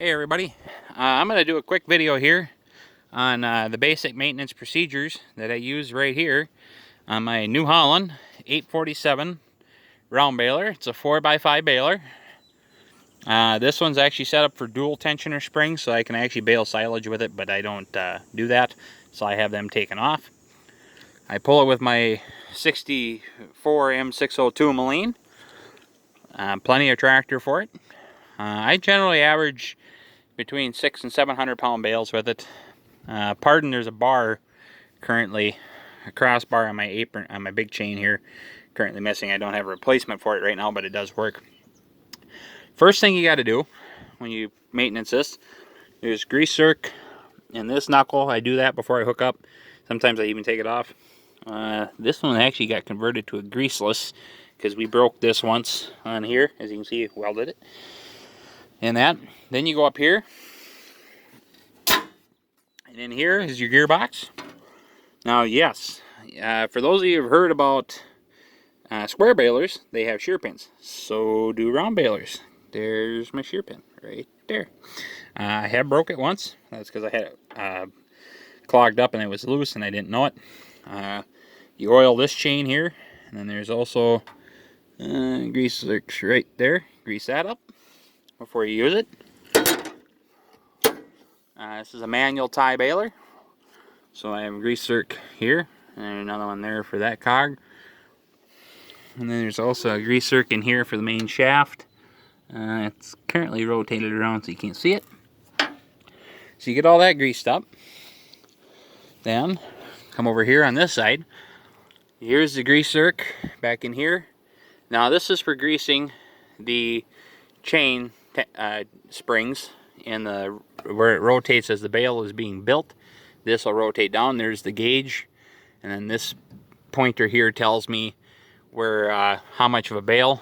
Hey everybody, I'm going to do a quick video here on the basic maintenance procedures that I use right here on my New Holland 847 round baler. It's a 4x5 baler. This one's actually set up for dual tensioner springs, so I can actually bale silage with it, but I don't do that, so I have them taken off. I pull it with my 64 M602 Moline. Plenty of tractor for it. I generally average between 600 and 700 pound bales with it. Pardon, there's a bar currently, a crossbar on my apron, on my big chain here, currently missing. I don't have a replacement for it right now, but it does work. First thing you got to do when you maintenance this is grease zerk in this knuckle. I do that before I hook up. Sometimes I even take it off. This one actually got converted to a greaseless because we broke this once on here. As you can see, welded it. And that. Then you go up here. And in here is your gearbox. Now, yes, for those of you who've heard about square balers, they have shear pins. So do round balers. There's my shear pin right there. I have broke it once. That's because I had it clogged up and it was loose and I didn't know it. You oil this chain here, and then there's also grease right there. Grease that up before you use it. This is a manual tie baler. So I have a grease zerk here, and another one there for that cog. And then there's also a grease zerk in here for the main shaft. It's currently rotated around so you can't see it. So you get all that greased up. Then, come over here on this side. Here's the grease zerk back in here. Now this is for greasing the chain springs and where it rotates as the bale is being built. This will rotate down. There's the gauge, and then this pointer here tells me where how much of a bale.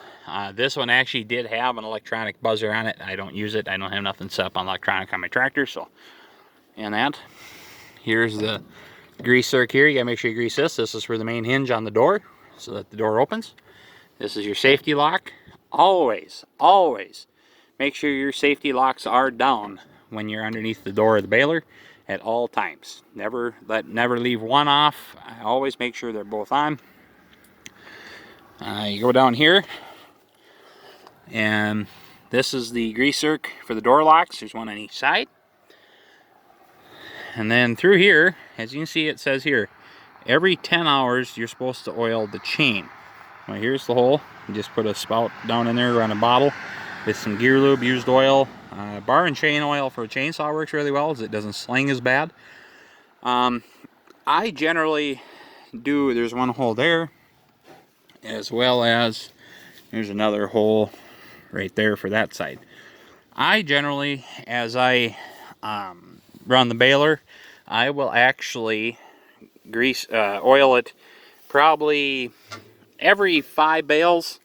This one actually did have an electronic buzzer on it. I don't use it. I don't have nothing set up on electronic on my tractor. So, and that. Here's the grease zerk here. You gotta make sure you grease this. This is for the main hinge on the door, so that the door opens. This is your safety lock. Always make sure your safety locks are down when you're underneath the door of the baler. At all times. Never leave one off. I always make sure they're both on. You go down here, and this is the grease zerk for the door locks. There's one on each side. And then through here, as you can see, it says here, every 10 hours you're supposed to oil the chain. Well, here's the hole. You just put a spout down in there on a bottle with some gear lube, used oil. Bar and chain oil for a chainsaw works really well, as it doesn't sling as bad. I generally do, there's one hole there, as well as there's another hole right there for that side. I generally, as I run the baler, I will actually oil it probably every 5 bales,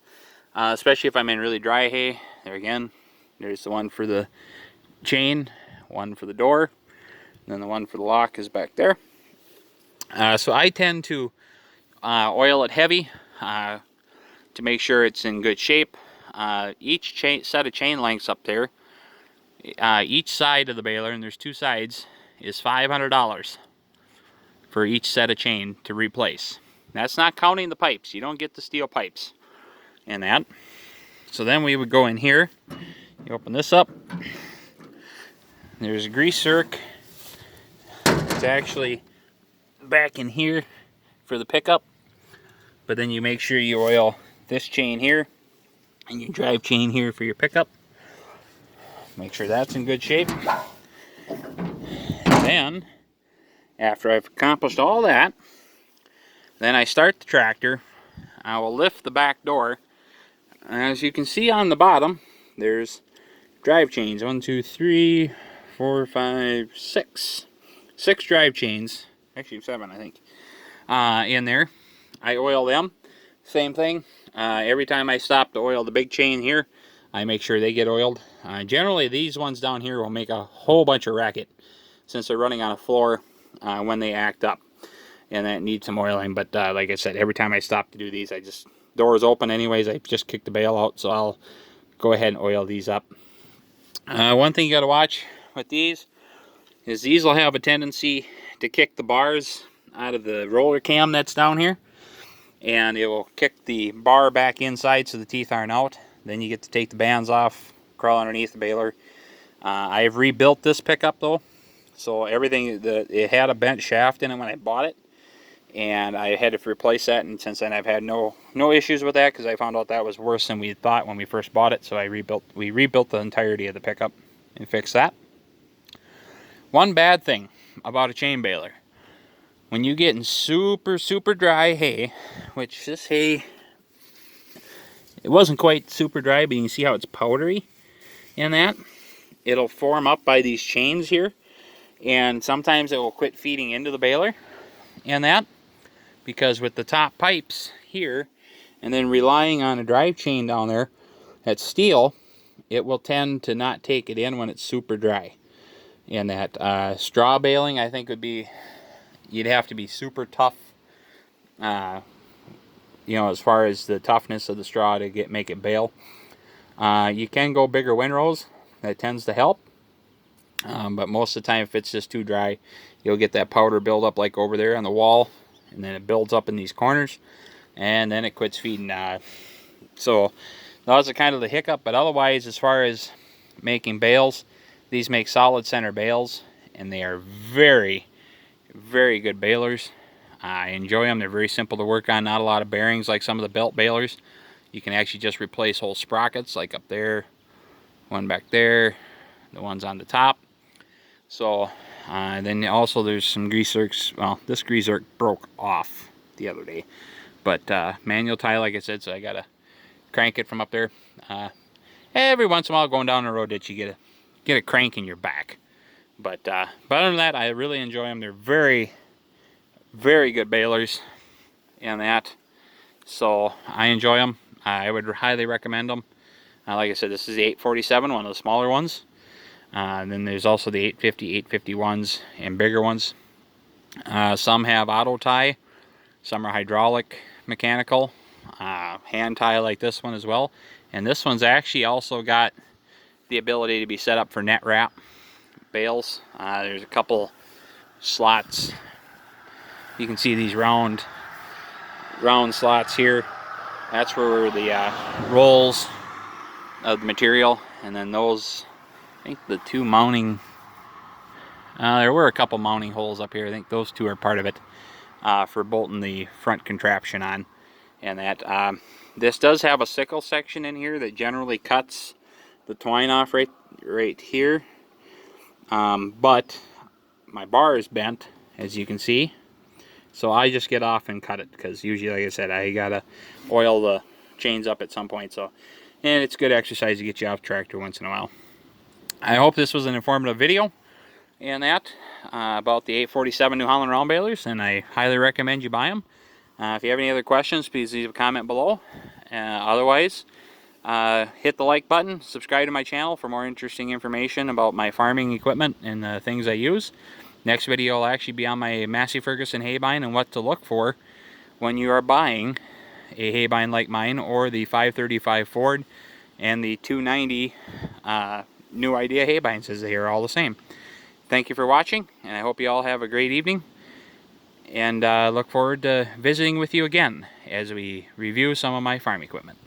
especially if I'm in really dry hay. There again, there's the one for the chain, one for the door, and then the one for the lock is back there. So I tend to oil it heavy to make sure it's in good shape. Each set of chain lengths up there, each side of the baler, and there's 2 sides, is $500 for each set of chain to replace. That's not counting the pipes. You don't get the steel pipes in that. So then we would go in here. You open this up. There's a grease zerk. It's actually back in here for the pickup. But then you make sure you oil this chain here and your drive chain here for your pickup. Make sure that's in good shape. And then, after I've accomplished all that, then I start the tractor. I will lift the back door. As you can see on the bottom, there's drive chains. 1, 2, 3, 4, 5, 6. 6 drive chains. Actually 7, I think. In there. I oil them. Same thing. Every time I stop to oil the big chain here, I make sure they get oiled. Generally, these ones down here will make a whole bunch of racket since they're running on a floor when they act up. And that needs some oiling. But like I said, every time I stop to do these, door is open anyways. I just kicked the bale out, so I'll go ahead and oil these up. One thing you got to watch with these is these will have a tendency to kick the bars out of the roller cam that's down here, and it will kick the bar back inside so the teeth aren't out. Then you get to take the bands off, crawl underneath the baler. I have rebuilt this pickup though, so everything, it had a bent shaft in it when I bought it, and I had to replace that, and since then I've had no issues with that, because I found out that was worse than we thought when we first bought it. So we rebuilt the entirety of the pickup and fixed that. One bad thing about a chain baler: when you get in super dry hay, which this hay, it wasn't quite super dry, but you can see how it's powdery in that. It'll form up by these chains here, and sometimes it will quit feeding into the baler and that, because with the top pipes here and then relying on a drive chain down there that's steel, it will tend to not take it in when it's super dry. And that straw baling, I think, would be, you'd have to be super tough, you know, as far as the toughness of the straw to make it bale. You can go bigger windrows, that tends to help, but most of the time if it's just too dry, you'll get that powder buildup like over there on the wall, and then it builds up in these corners, and then it quits feeding. So those are kind of the hiccup, but otherwise, as far as making bales, these make solid center bales, and they are very good balers. I enjoy them. They're very simple to work on, not a lot of bearings like some of the belt balers. You can actually just replace whole sprockets, like up there, one back there, the ones on the top. So then also there's some grease zerks. Well, this grease zerk broke off the other day, but manual tie, like I said, so I gotta crank it from up there. Every once in a while, going down the road ditch, you get a crank in your back. But other than that, I really enjoy them. They're very good balers and that, so I enjoy them. I would highly recommend them. Like I said, this is the 847, one of the smaller ones. And then there's also the 850, 851s, and bigger ones. Some have auto tie, some are hydraulic, mechanical, hand tie like this one as well. And this one's actually also got the ability to be set up for net wrap bales. There's a couple slots. You can see these round slots here. That's where the rolls of the material, and then those, I think the two mounting, there were a couple mounting holes up here. I think those two are part of it, for bolting the front contraption on. And that this does have a sickle section in here that generally cuts the twine off right here. But my bar is bent, as you can see, so I just get off and cut it, because usually, like I said, I gotta oil the chains up at some point. So, and it's good exercise to get you off tractor once in a while. I hope this was an informative video and that about the 847 New Holland Round Balers, and I highly recommend you buy them. If you have any other questions, please leave a comment below. Otherwise, hit the like button, subscribe to my channel for more interesting information about my farming equipment and the things I use. Next video will actually be on my Massey Ferguson haybine and what to look for when you are buying a haybine like mine, or the 535 Ford and the 290 New Idea haybines, as they are all the same. Thank you for watching, and I hope you all have a great evening, and look forward to visiting with you again as we review some of my farm equipment.